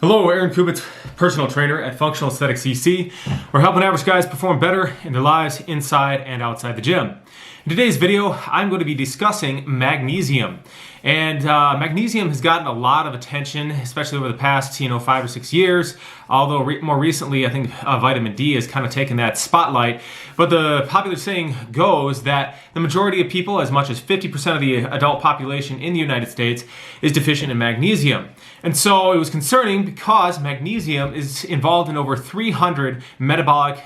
Hello, Aaron Kubitz, personal trainer at Functional Aesthetics EC. We're helping average guys perform better in their lives inside and outside the gym. In today's video, I'm going to be discussing magnesium. And magnesium has gotten a lot of attention, especially over the past 5 or 6 years. Although more recently, I think vitamin D has kind of taken that spotlight. But the popular saying goes that the majority of people, as much as 50% of the adult population in the United States, is deficient in magnesium. And so it was concerning because magnesium is involved in over 300 metabolic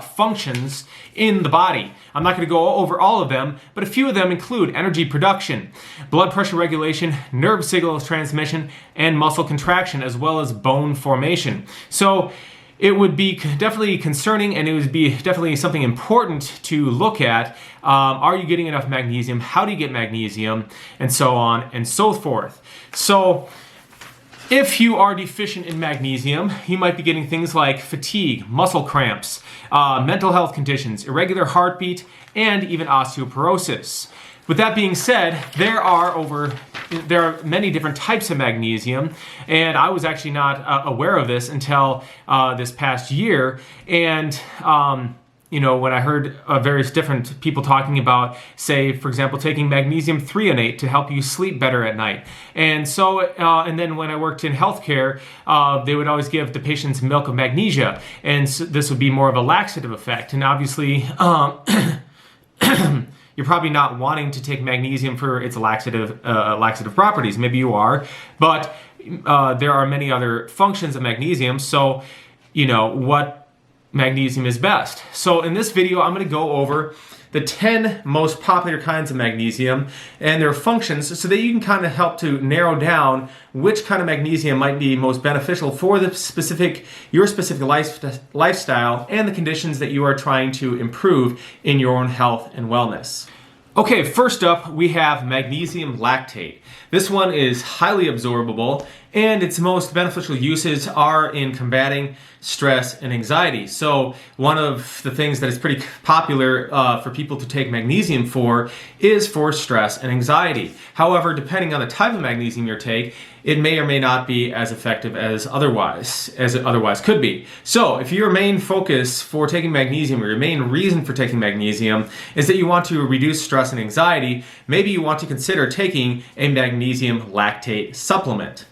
functions in the body. I'm not going to go over all of them, but a few of them include energy production, blood pressure regulation, nerve signal transmission, and muscle contraction, as well as bone formation. So it would be definitely concerning, and it would be definitely something important to look at. Are you getting enough magnesium? How do you get magnesium? And so on and so forth. So if you are deficient in magnesium, you might be getting things like fatigue, muscle cramps, mental health conditions, irregular heartbeat, and even osteoporosis. With that being said, there are many different types of magnesium, and I was actually not aware of this until this past year. And when I heard various different people talking about, say, for example, taking magnesium threonate to help you sleep better at night. And so, and then when I worked in healthcare, they would always give the patients milk of magnesia, and so this would be more of a laxative effect. And obviously, you're probably not wanting to take magnesium for its laxative properties. Maybe you are, but there are many other functions of magnesium. So, what magnesium is best. So in this video, I'm going to go over the 10 most popular kinds of magnesium and their functions so that you can kind of help to narrow down which kind of magnesium might be most beneficial for your specific lifestyle and the conditions that you are trying to improve in your own health and wellness. Okay, first up, we have magnesium lactate. This one is highly absorbable, and its most beneficial uses are in combating stress and anxiety. So one of the things that is pretty popular for people to take magnesium for is for stress and anxiety. However, depending on the type of magnesium you take, it may or may not be as effective as it otherwise could be. So if your main focus for taking magnesium, or your main reason for taking magnesium, is that you want to reduce stress and anxiety, maybe you want to consider taking a magnesium lactate supplement.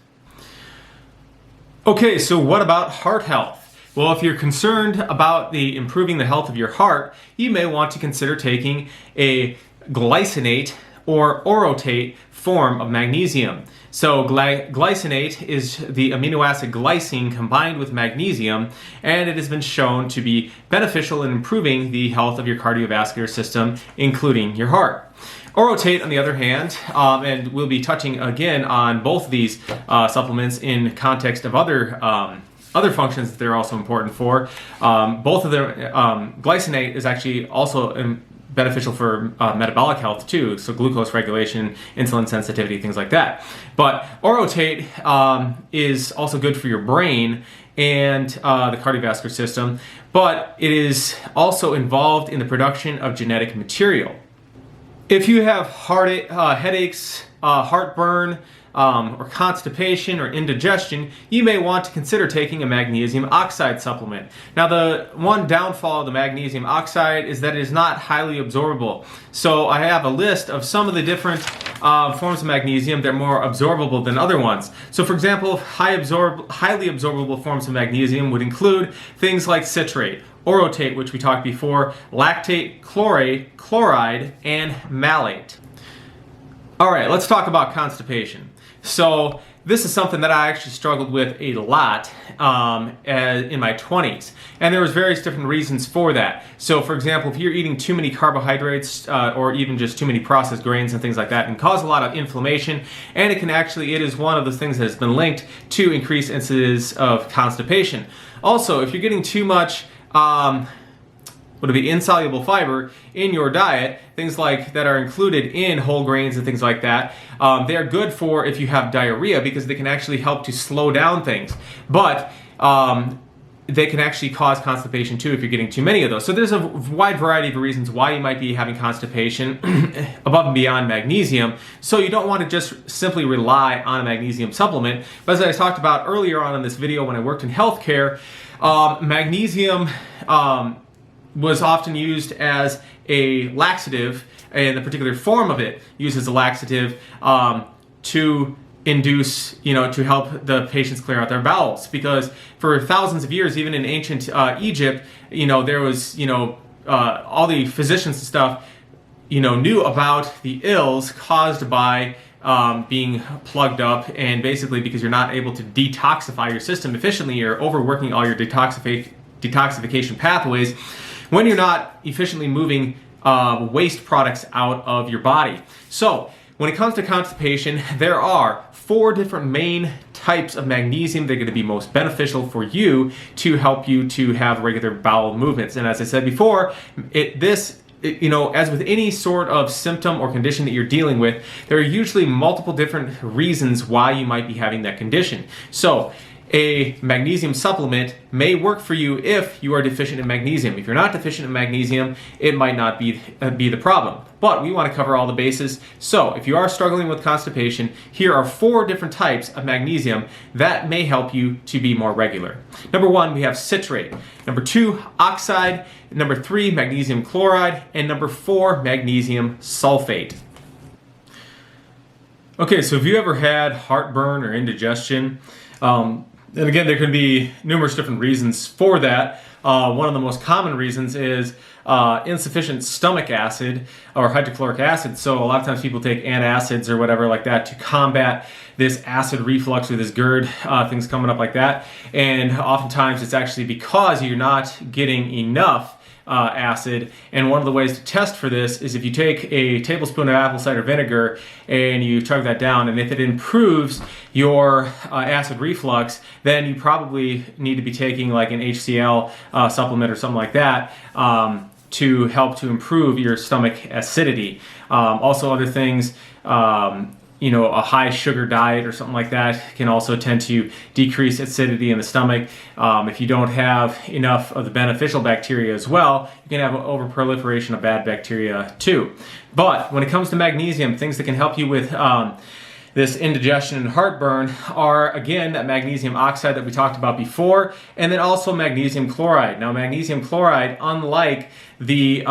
Okay, so what about heart health? Well, if you're concerned about improving the health of your heart, you may want to consider taking a glycinate or orotate form of magnesium. So glycinate is the amino acid glycine combined with magnesium, and it has been shown to be beneficial in improving the health of your cardiovascular system, including your heart. Orotate, on the other hand, and we'll be touching again on both of these supplements in context of other functions that they're also important for. Both of them, glycinate is actually also beneficial for metabolic health too, so glucose regulation, insulin sensitivity, things like that. But orotate is also good for your brain and the cardiovascular system, but it is also involved in the production of genetic material. If you have headaches, heartburn, or constipation or indigestion, you may want to consider taking a magnesium oxide supplement. Now, the one downfall of the magnesium oxide is that it is not highly absorbable. So I have a list of some of the different forms of magnesium that are more absorbable than other ones. So for example, highly absorbable forms of magnesium would include things like citrate, orotate, which we talked before, lactate, chloride, and malate. All right, let's talk about constipation. So this is something that I actually struggled with a lot in my 20s. And there was various different reasons for that. So for example, if you're eating too many carbohydrates or even just too many processed grains and things like that, it can cause a lot of inflammation. And it is one of the things that has been linked to increased incidence of constipation. Also, if you're getting too much insoluble fiber in your diet, things like that are included in whole grains and things like that, they are good for if you have diarrhea because they can actually help to slow down things. But they can actually cause constipation too if you're getting too many of those. So there's a wide variety of reasons why you might be having constipation above and beyond magnesium. So you don't want to just simply rely on a magnesium supplement. But as I talked about earlier on in this video when I worked in healthcare, magnesium was often used as a laxative, and the particular form of it used as a laxative to induce, to help the patients clear out their bowels. Because for thousands of years, even in ancient Egypt, there was, all the physicians and stuff, knew about the ills caused by being plugged up, and basically because you're not able to detoxify your system efficiently, you're overworking all your detoxification pathways when you're not efficiently moving waste products out of your body. So when it comes to constipation, there are 4 different main types of magnesium that are going to be most beneficial for you to help you to have regular bowel movements. And as I said before, as with any sort of symptom or condition that you're dealing with, there are usually multiple different reasons why you might be having that condition. So a magnesium supplement may work for you if you are deficient in magnesium. If you're not deficient in magnesium, it might not be the problem. But we want to cover all the bases. So if you are struggling with constipation, here are 4 different types of magnesium that may help you to be more regular. Number 1, we have citrate. Number 2, oxide. Number 3, magnesium chloride. And number 4, magnesium sulfate. Okay, so have you ever had heartburn or indigestion? And again, there can be numerous different reasons for that. One of the most common reasons is insufficient stomach acid or hydrochloric acid. So a lot of times people take antacids or whatever like that to combat this acid reflux or this GERD, things coming up like that. And oftentimes it's actually because you're not getting enough acid. And one of the ways to test for this is if you take a tablespoon of apple cider vinegar and you chug that down, and if it improves your acid reflux, then you probably need to be taking like an HCl supplement or something like that to help to improve your stomach acidity. Also other things, a high sugar diet or something like that can also tend to decrease acidity in the stomach. If you don't have enough of the beneficial bacteria as well, you can have an overproliferation of bad bacteria too. But when it comes to magnesium, things that can help you with this indigestion and heartburn are, again, that magnesium oxide that we talked about before, and then also magnesium chloride. Now, magnesium chloride, unlike the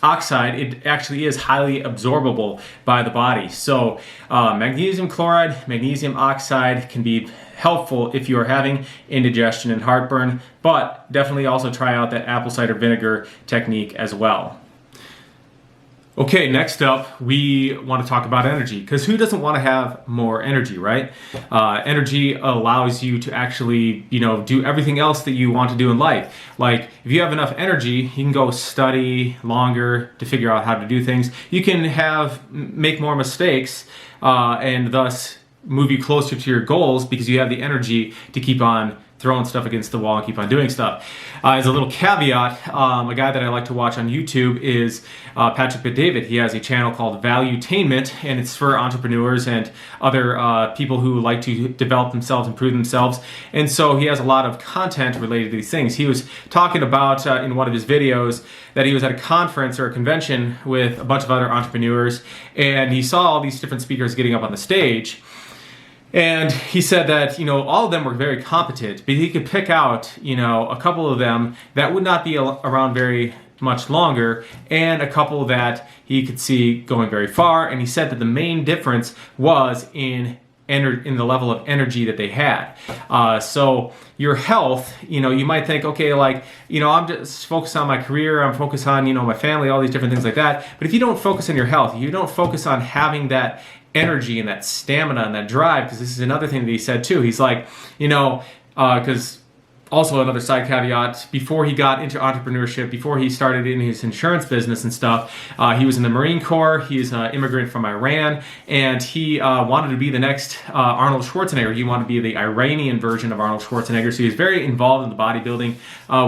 oxide, it actually is highly absorbable by the body. So magnesium chloride, magnesium oxide can be helpful if you are having indigestion and heartburn, but definitely also try out that apple cider vinegar technique as well. Okay, next up, we want to talk about energy, because who doesn't want to have more energy, right? Energy allows you to actually, do everything else that you want to do in life. Like, if you have enough energy, you can go study longer to figure out how to do things. You can make more mistakes, and thus move you closer to your goals because you have the energy to keep on throwing stuff against the wall and keep on doing stuff. As a little caveat, a guy that I like to watch on YouTube is Patrick Bet-David. He has a channel called Valuetainment, and it's for entrepreneurs and other people who like to develop themselves, improve themselves. And so he has a lot of content related to these things. He was talking about in one of his videos that he was at a conference or a convention with a bunch of other entrepreneurs, and he saw all these different speakers getting up on the stage. And he said that, all of them were very competent, but he could pick out, a couple of them that would not be around very much longer, and a couple that he could see going very far. And he said that the main difference was in the level of energy that they had. So your health, you might think, okay, I'm just focused on my career, I'm focused on, my family, all these different things like that. But if you don't focus on your health, you don't focus on having that energy and that stamina and that drive, because this is another thing that he said too. He's like, because also another side caveat, before he got into entrepreneurship, before he started in his insurance business and stuff, he was in the Marine Corps. He's an immigrant from Iran, and he wanted to be the next Arnold Schwarzenegger. He wanted to be the Iranian version of Arnold Schwarzenegger, so he was very involved in the bodybuilding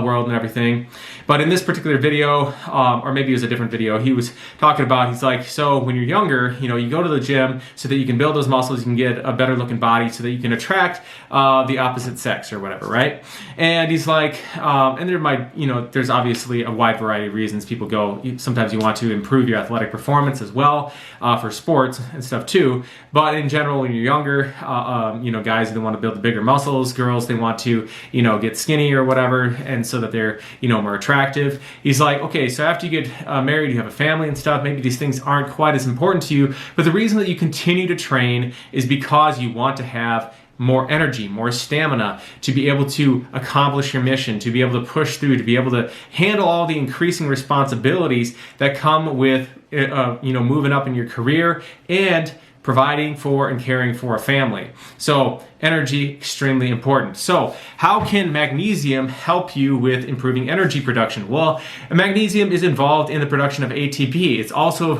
world and everything. But in this particular video, or maybe it was a different video, he was talking about, he's like, so when you're younger, you go to the gym so that you can build those muscles, you can get a better looking body so that you can attract the opposite sex or whatever, right? And he's like, and there might, there's obviously a wide variety of reasons people go. Sometimes you want to improve your athletic performance as well, for sports and stuff too. But in general, when you're younger, guys, they want to build the bigger muscles. Girls, they want to, get skinny or whatever, and so that they're, more attractive. He's like, okay, so after you get married, you have a family and stuff, maybe these things aren't quite as important to you, but the reason that you continue to train is because you want to have more energy, more stamina to be able to accomplish your mission, to be able to push through, to be able to handle all the increasing responsibilities that come with, moving up in your career and providing for and caring for a family. So energy, extremely important. So how can magnesium help you with improving energy production? Well, magnesium is involved in the production of ATP. It's also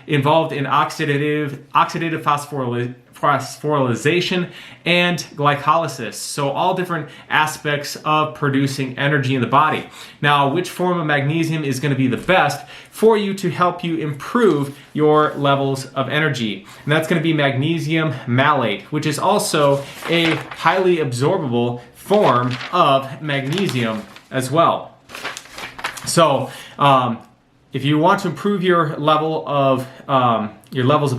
involved in oxidative phosphorylation and glycolysis. So all different aspects of producing energy in the body. Now, which form of magnesium is going to be the best for you to help you improve your levels of energy? And that's going to be magnesium malate, which is also a highly absorbable form of magnesium as well. So, if you want to improve your levels of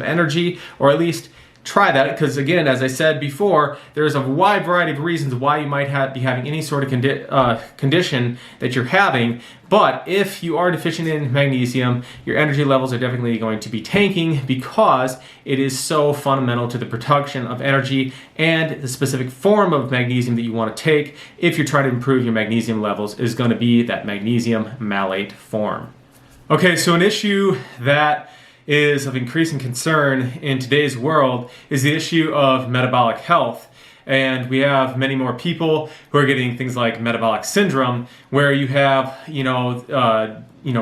energy, or at least try that, because again, as I said before, there's a wide variety of reasons why you might be having any sort of condition that you're having. But if you are deficient in magnesium, your energy levels are definitely going to be tanking, because it is so fundamental to the production of energy and the specific form of magnesium that you want to take if you're trying to improve your magnesium levels is going to be that magnesium malate form. Okay, so an issue that is of increasing concern in today's world is the issue of metabolic health. And we have many more people who are getting things like metabolic syndrome, where you have,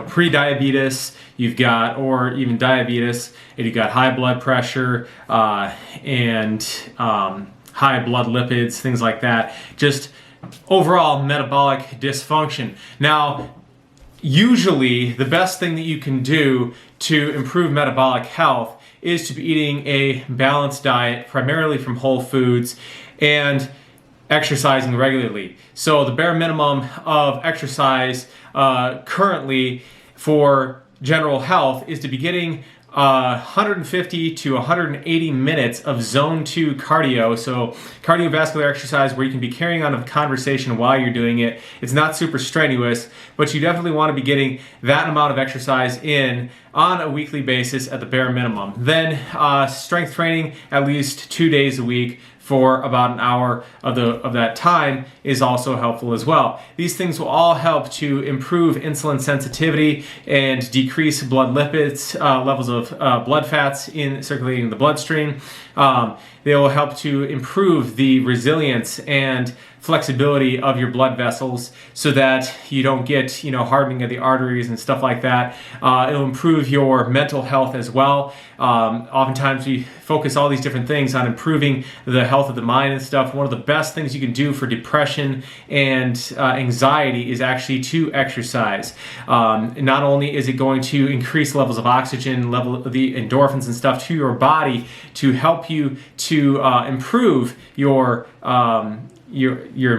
pre-diabetes, you've got, or even diabetes, and you've got high blood pressure, and high blood lipids, things like that. Just overall metabolic dysfunction. Now, usually the best thing that you can do to improve metabolic health is to be eating a balanced diet, primarily from whole foods, and exercising regularly. So the bare minimum of exercise currently for general health is to be getting 150 to 180 minutes of zone 2 cardio, so cardiovascular exercise where you can be carrying on a conversation while you're doing it. It's not super strenuous, but you definitely want to be getting that amount of exercise in on a weekly basis at the bare minimum. Then strength training at least 2 days a week for about an hour of that time is also helpful as well. These things will all help to improve insulin sensitivity and decrease blood lipids, levels of blood fats circulating in the bloodstream. They will help to improve the resilience and flexibility of your blood vessels so that you don't get, hardening of the arteries and stuff like that. It'll improve your mental health as well. Oftentimes we focus all these different things on improving the health of the mind and stuff. One of the best things you can do for depression and anxiety is actually to exercise. Not only is it going to increase levels of oxygen, level of the endorphins and stuff to your body to help you to improve your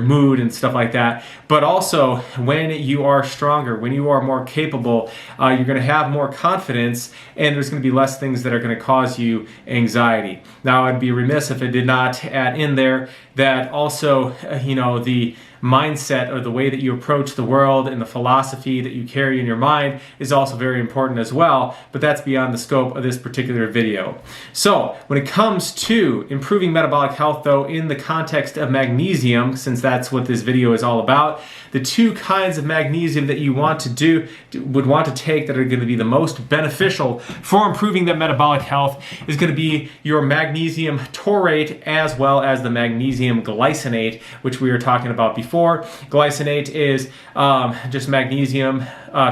mood and stuff like that, but also when you are stronger, when you are more capable, you're going to have more confidence, and there's going to be less things that are going to cause you anxiety. Now, I'd be remiss if I did not add in there that also, the mindset or the way that you approach the world and the philosophy that you carry in your mind is also very important as well, but that's beyond the scope of this particular video. So when it comes to improving metabolic health, though, in the context of magnesium, since that's what this video is all about, the two kinds of magnesium that you want to would want to take that are going to be the most beneficial for improving that metabolic health is going to be your magnesium taurate as well as the magnesium glycinate, which we were talking about before. Glycinate is just magnesium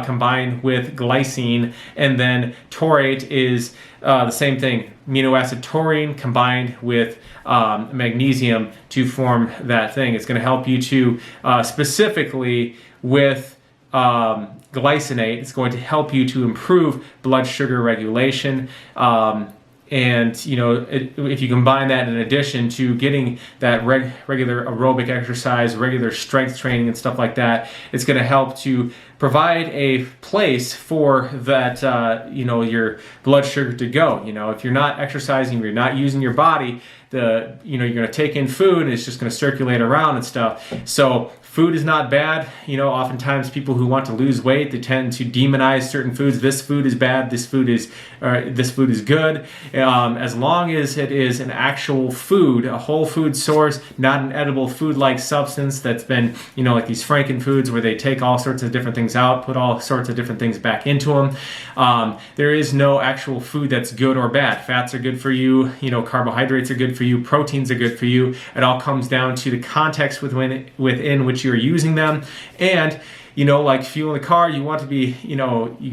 combined with glycine, and then taurate is the same thing, amino acid taurine combined with magnesium to form that thing. It's going to help you to specifically with glycinate, it's going to help you to improve blood sugar regulation, and if you combine that in addition to getting that regular aerobic exercise, regular strength training and stuff like that, it's going to help to provide a place for that your blood sugar to go. If you're not exercising, you're not using your body, you're going to take in food and it's just going to circulate around and stuff. So food is not bad. Oftentimes people who want to lose weight, they tend to demonize certain foods. This food is bad. This food is good. As long as it is an actual food, a whole food source, not an edible food-like substance that's been, like these Franken foods where they take all sorts of different things out, put all sorts of different things back into them. There is no actual food that's good or bad. Fats are good for you. Carbohydrates are good for you. Proteins are good for you. It all comes down to the context within which you're using them. And like fuel in the car, you want to be, you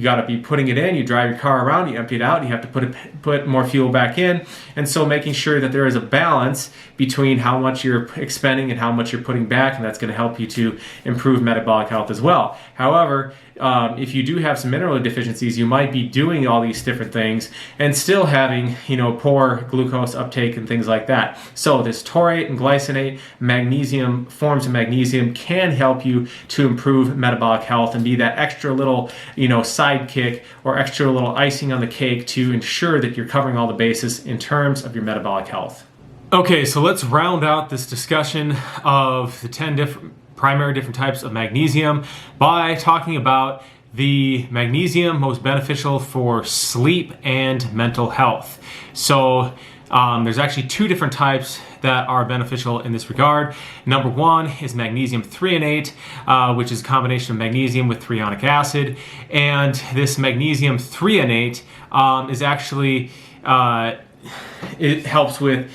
got to be putting it in. You drive your car around, you empty it out, you have to put more fuel back in. And so making sure that there is a balance between how much you're expending and how much you're putting back, and that's going to help you to improve metabolic health as well. However, if you do have some mineral deficiencies, you might be doing all these different things and still having, poor glucose uptake and things like that. So this taurate and glycinate, magnesium, forms of magnesium can help you to improve metabolic health and be that extra little, sidekick or extra little icing on the cake to ensure that you're covering all the bases in terms of your metabolic health. Okay, so let's round out this discussion of the 10 primary different types of magnesium by talking about the magnesium most beneficial for sleep and mental health. So there's actually 2 different types that are beneficial in this regard. Number 1 is magnesium threonate, which is a combination of magnesium with threonic acid. And this magnesium threonate is actually, it helps with,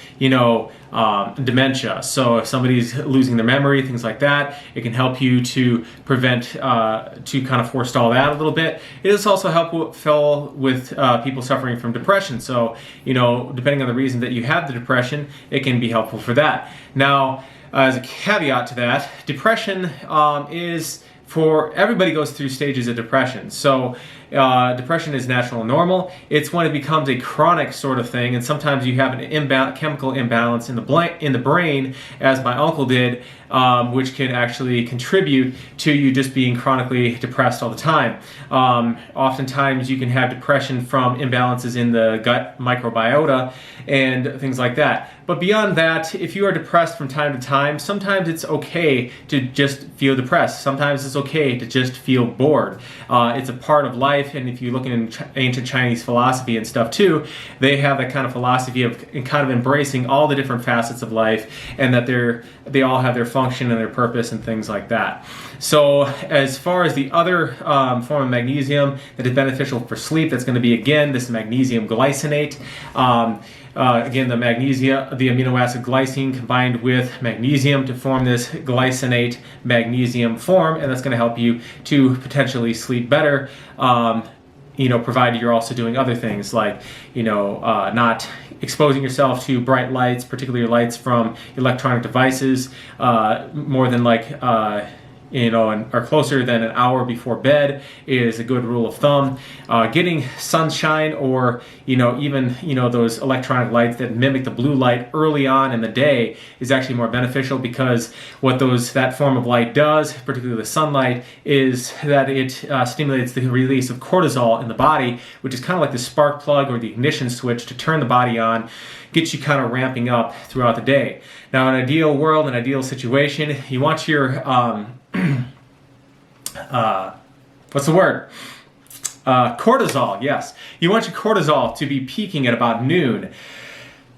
dementia. So if somebody's losing their memory, things like that, it can help you to prevent, to kind of forestall that a little bit. It is also helpful with people suffering from depression. So, depending on the reason that you have the depression, it can be helpful for that. Now, as a caveat to that, depression is for everybody goes through stages of depression. So depression is natural and normal. It's when it becomes a chronic sort of thing, and sometimes you have an chemical imbalance in the brain, as my uncle did, which can actually contribute to you just being chronically depressed all the time. Oftentimes you can have depression from imbalances in the gut microbiota and things like that. But beyond that, if you are depressed from time to time, sometimes it's okay to just feel depressed. Sometimes it's okay to just feel bored. It's a part of life, and if you look in ancient Chinese philosophy and stuff too, they have that kind of philosophy of kind of embracing all the different facets of life, and that they all have their function and their purpose and things like that. So as far as the other form of magnesium that is beneficial for sleep, that's going to be, again, this magnesium glycinate. Again, the amino acid glycine combined with magnesium to form this glycinate magnesium form, and that's going to help you to potentially sleep better, provided you're also doing other things like, not exposing yourself to bright lights, particularly lights from electronic devices, more than or closer than an hour before bed is a good rule of thumb. Getting sunshine or, even, those electronic lights that mimic the blue light early on in the day is actually more beneficial, because what that form of light does, particularly the sunlight, is that it stimulates the release of cortisol in the body, which is kind of like the spark plug or the ignition switch to turn the body on, gets you kind of ramping up throughout the day. Now, in an ideal world, an ideal situation, you want your what's the word? Cortisol, yes. You want your cortisol to be peaking at about noon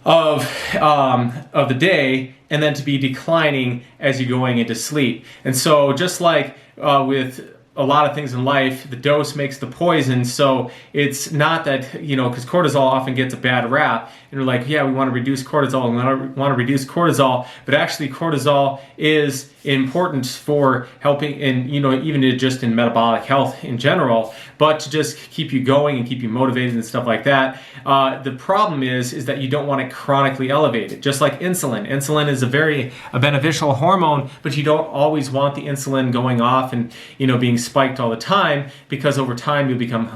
of the day, and then to be declining as you're going into sleep. And so just like with a lot of things in life, the dose makes the poison. So it's not that, because cortisol often gets a bad rap, and we're like, yeah, we want to reduce cortisol, but actually cortisol is important for helping in, even just in metabolic health in general, but to just keep you going and keep you motivated and stuff like that. The problem is that you don't want it chronically elevated, just like insulin. Insulin is a beneficial hormone, but you don't always want the insulin going off and, being spiked all the time, because over time you'll become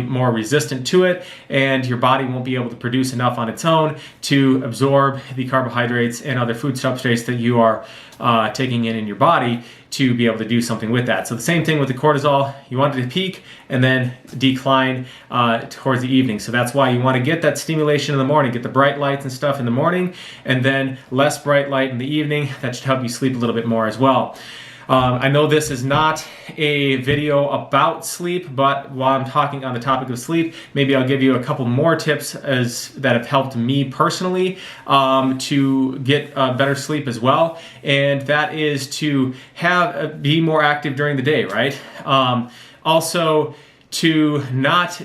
more resistant to it, and your body won't be able to produce enough on its own to absorb the carbohydrates and other food substrates that you are taking in your body to be able to do something with that. So the same thing with the cortisol. You want it to peak and then decline towards the evening. So that's why you want to get that stimulation in the morning, get the bright lights and stuff in the morning, and then less bright light in the evening. That should help you sleep a little bit more as well. I know this is not a video about sleep, but while I'm talking on the topic of sleep, maybe I'll give you a couple more tips that have helped me personally to get better sleep as well. And that is to be more active during the day, right? Also, to not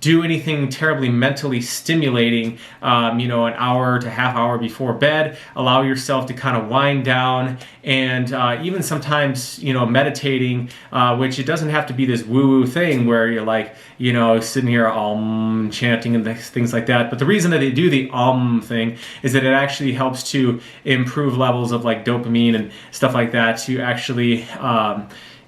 do anything terribly mentally stimulating, an hour to half hour before bed. Allow yourself to kind of wind down, and even sometimes, meditating, which it doesn't have to be this woo-woo thing where you're like, sitting here chanting and things like that. But the reason that they do the thing is that it actually helps to improve levels of like dopamine and stuff like that to actually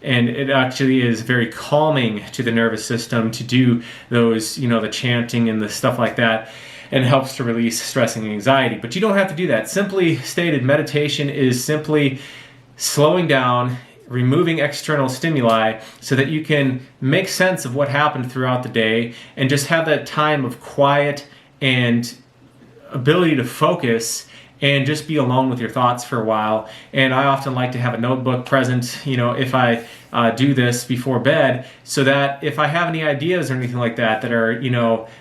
and it actually is very calming to the nervous system to do those, the chanting and the stuff like that, and helps to release stress and anxiety. But you don't have to do that. Simply stated, meditation is simply slowing down, removing external stimuli so that you can make sense of what happened throughout the day and just have that time of quiet and ability to focus and just be alone with your thoughts for a while. And I often like to have a notebook present, if I do this before bed, so that if I have any ideas or anything like that that are,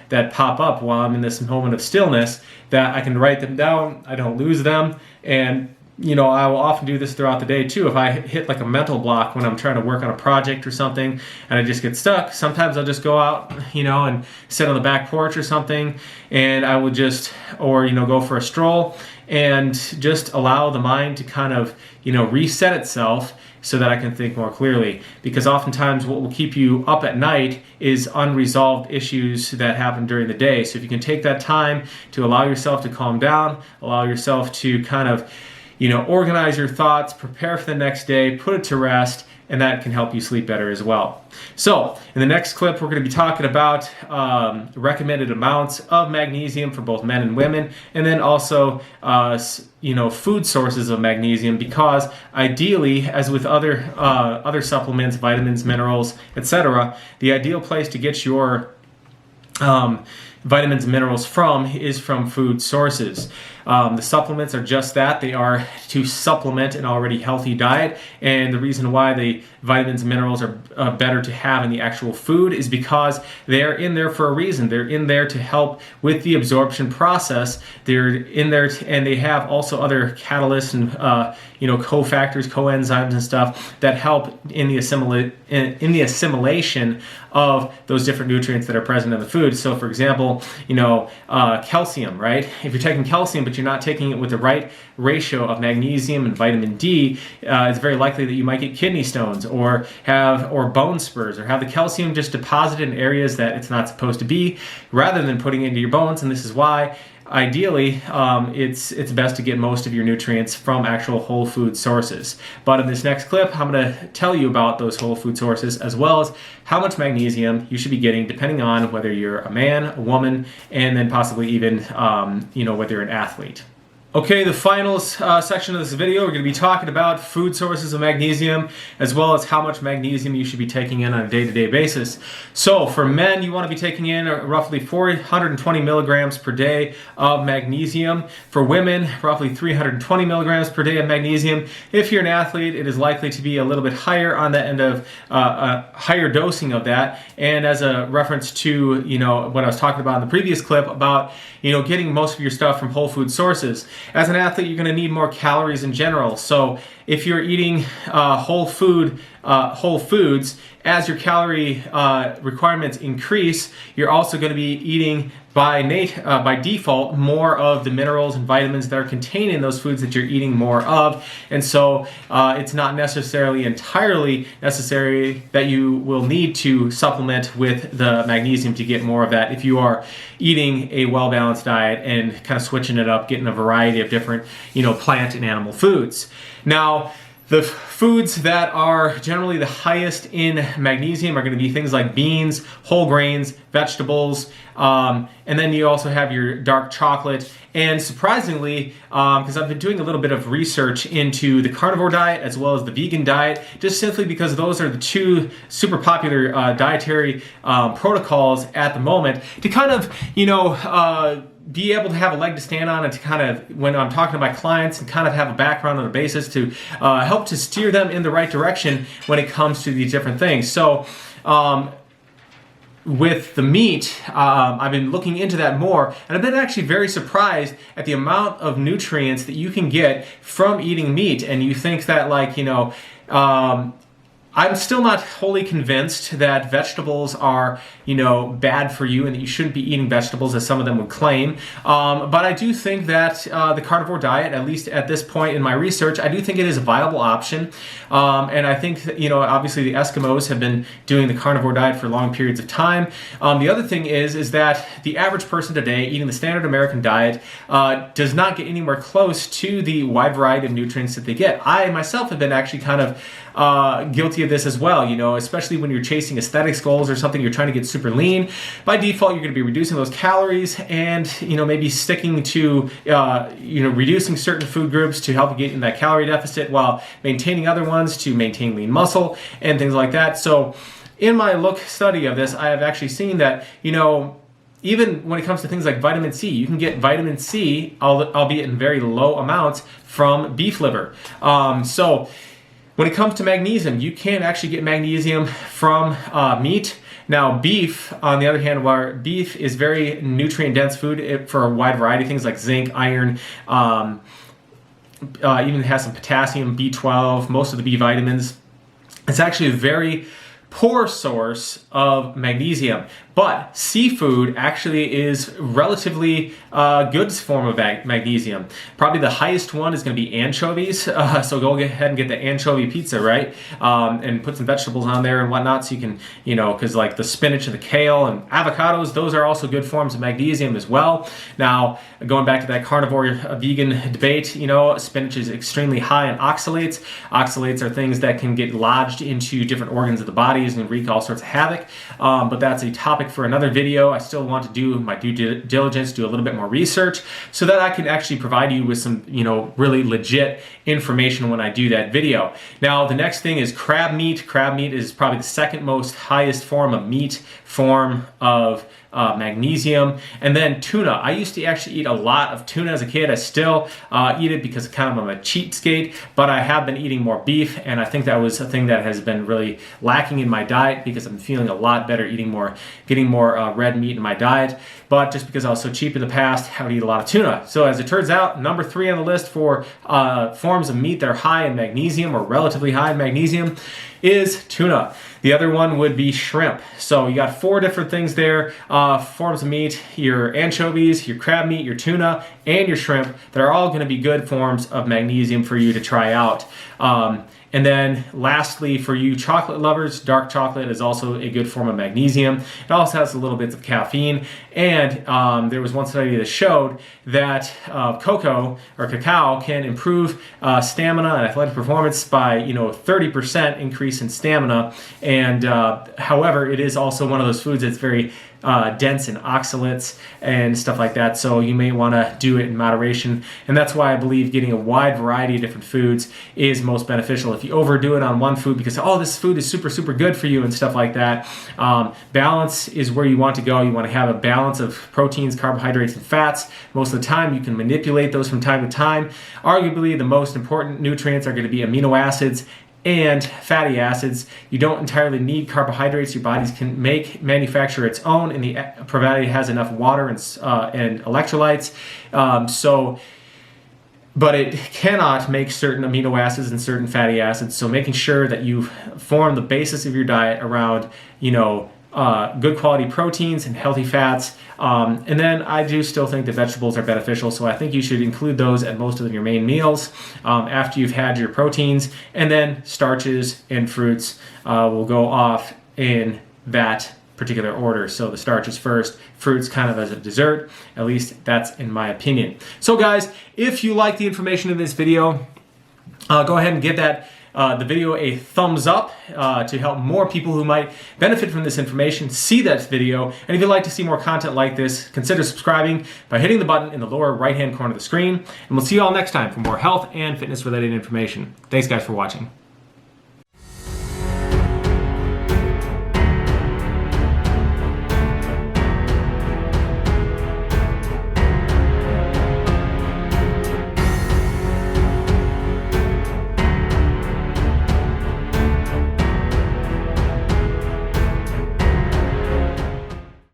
that pop up while I'm in this moment of stillness, that I can write them down, I don't lose them. And I will often do this throughout the day too. If I hit like a mental block when I'm trying to work on a project or something and I just get stuck, sometimes I'll just go out, and sit on the back porch or something, and I will just, go for a stroll and just allow the mind to kind of, reset itself so that I can think more clearly. Because oftentimes what will keep you up at night is unresolved issues that happen during the day. So if you can take that time to allow yourself to calm down, allow yourself to kind of organize your thoughts, prepare for the next day, put it to rest, and that can help you sleep better as well. So in the next clip, we're going to be talking about recommended amounts of magnesium for both men and women, and then also food sources of magnesium, because ideally, as with other supplements, vitamins, minerals, etc., the ideal place to get your vitamins and minerals is from food sources. The supplements are just that. They are to supplement an already healthy diet, and the reason why the vitamins and minerals are better to have in the actual food is because they're in there for a reason. They're in there to help with the absorption process. They're in there and they have also other catalysts and cofactors, coenzymes and stuff that help in the assimilation of those different nutrients that are present in the food. So for example, calcium, right? If you're taking calcium but you're not taking it with the right ratio of magnesium and vitamin D, it's very likely that you might get kidney stones or bone spurs, or have the calcium just deposited in areas that it's not supposed to be, rather than putting it into your bones. And this is why ideally, it's best to get most of your nutrients from actual whole food sources. But in this next clip, I'm going to tell you about those whole food sources, as well as how much magnesium you should be getting, depending on whether you're a man, a woman, and then possibly even, whether you're an athlete. Okay, the final section of this video, we're going to be talking about food sources of magnesium, as well as how much magnesium you should be taking in on a day-to-day basis. So for men, you want to be taking in roughly 420 milligrams per day of magnesium. For women, roughly 320 milligrams per day of magnesium. If you're an athlete, it is likely to be a little bit higher on the end of higher dosing of that. And as a reference to what I was talking about in the previous clip about getting most of your stuff from whole food sources. As an athlete, you're going to need more calories in general. So if you're eating whole foods, as your calorie requirements increase, you're also going to be eating by default more of the minerals and vitamins that are contained in those foods that you're eating more of. And so it's not necessarily entirely necessary that you will need to supplement with the magnesium to get more of that if you are eating a well-balanced diet and kind of switching it up, getting a variety of different plant and animal foods. Now, The foods that are generally the highest in magnesium are going to be things like beans, whole grains, vegetables, and then you also have your dark chocolate. And surprisingly, because I've been doing a little bit of research into the carnivore diet as well as the vegan diet, just simply because those are the two super popular dietary protocols at the moment to kind of, be able to have a leg to stand on and to kind of, when I'm talking to my clients, and kind of have a background on a basis to help to steer them in the right direction when it comes to these different things. So with the meat, I've been looking into that more, and I've been actually very surprised at the amount of nutrients that you can get from eating meat. And you think that, like, I'm still not wholly convinced that vegetables are, bad for you and that you shouldn't be eating vegetables as some of them would claim. But I do think that the carnivore diet, at least at this point in my research, I do think it is a viable option. And I think that, obviously the Eskimos have been doing the carnivore diet for long periods of time. The other thing is that the average person today eating the standard American diet does not get anywhere close to the wide variety of nutrients that they get. I myself have been actually kind of guilty of this as well, especially when you're chasing aesthetics goals or something, you're trying to get super lean. By default, you're going to be reducing those calories and, maybe sticking to, reducing certain food groups to help you get in that calorie deficit while maintaining other ones to maintain lean muscle and things like that. So in my study of this, I have actually seen that, even when it comes to things like vitamin C, you can get vitamin C, albeit in very low amounts, from beef liver. So when it comes to magnesium, you can actually get magnesium from meat. Now, beef, on the other hand, where beef is very nutrient-dense food for a wide variety of things like zinc, iron, even has some potassium, B12, most of the B vitamins. It's actually a very poor source of magnesium. But seafood actually is relatively good form of magnesium. Probably the highest one is going to be anchovies. So go ahead and get the anchovy pizza, right? And put some vegetables on there and whatnot, so you can, because like the spinach and the kale and avocados, those are also good forms of magnesium as well. Now, going back to that carnivore vegan debate, spinach is extremely high in oxalates. Oxalates are things that can get lodged into different organs of the body and wreak all sorts of havoc. But that's a topic for another video. I still want to do my due diligence, do a little bit more research so that I can actually provide you with some, really legit information when I do that video. Now, the next thing is crab meat. Crab meat is probably the second most highest form of meat, form of magnesium. And then tuna. I used to actually eat a lot of tuna as a kid. I still eat it because kind of I'm a cheapskate, but I have been eating more beef, and I think that was a thing that has been really lacking in my diet because I'm feeling a lot better getting more red meat in my diet. But just because I was so cheap in the past, I would eat a lot of tuna. So as it turns out, number 3 on the list for forms of meat that are high in magnesium or relatively high in magnesium is tuna. The other one would be shrimp. So you got 4 different things there, forms of meat: your anchovies, your crab meat, your tuna, and your shrimp, that are all going to be good forms of magnesium for you to try out. And then lastly, for you chocolate lovers, dark chocolate is also a good form of magnesium. It also has a little bits of caffeine. And there was one study that showed that cacao can improve stamina and athletic performance by 30% increase in stamina. And however, it is also one of those foods that's very dense in oxalates and stuff like that, so you may want to do it in moderation. And that's why I believe getting a wide variety of different foods is most beneficial. If you overdo it on one food because, this food is super, super good for you and stuff like that, balance is where you want to go. You want to have a balance of proteins, carbohydrates, and fats. Most of the time, you can manipulate those from time to time. Arguably, the most important nutrients are going to be amino acids and fatty acids. You don't entirely need carbohydrates. Your bodies can manufacture its own, and provided it has enough water and electrolytes. But it cannot make certain amino acids and certain fatty acids. So making sure that you form the basis of your diet around, good quality proteins and healthy fats. And then I do still think that vegetables are beneficial, so I think you should include those at most of your main meals after you've had your proteins. And then starches and fruits will go off in that particular order. So the starches first, fruits kind of as a dessert. At least that's in my opinion. So guys, if you like the information in this video, go ahead and give that the video a thumbs up to help more people who might benefit from this information see that video. And if you'd like to see more content like this, consider subscribing by hitting the button in the lower right hand corner of the screen. And we'll see you all next time for more health and fitness related information. Thanks guys for watching.